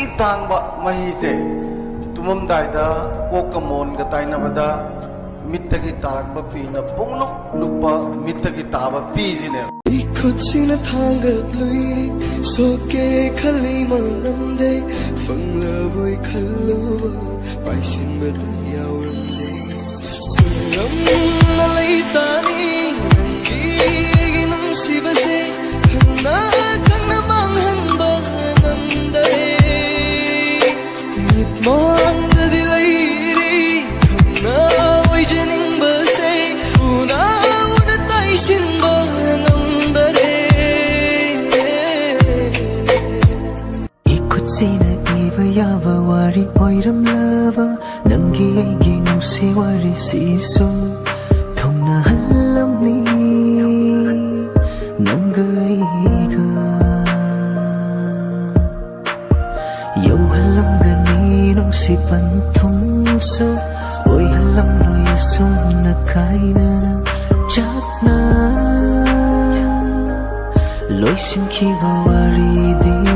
itang ba mahi se tumam dai da kokamon ga tai na bada mittagi tarak ba pi na pungluk lupa mittagi taba pi jine ikhutchina thangat lui soke khali manam de fangla voi khallu paisin ba yaw ram de ram na lai tani ngi nam siba se khana khana mang han ba nam de mit mang de lai ri khana oi jening ba se una una tai sin ba nam de ikhutchina iba yawa wari oiram lava nangi aigi nusi wari si sum thongna hallam ni nanga aiga yau hallam gani nusi pan thong so oi hallam noi sum na kaina chat na loi sin khi wari di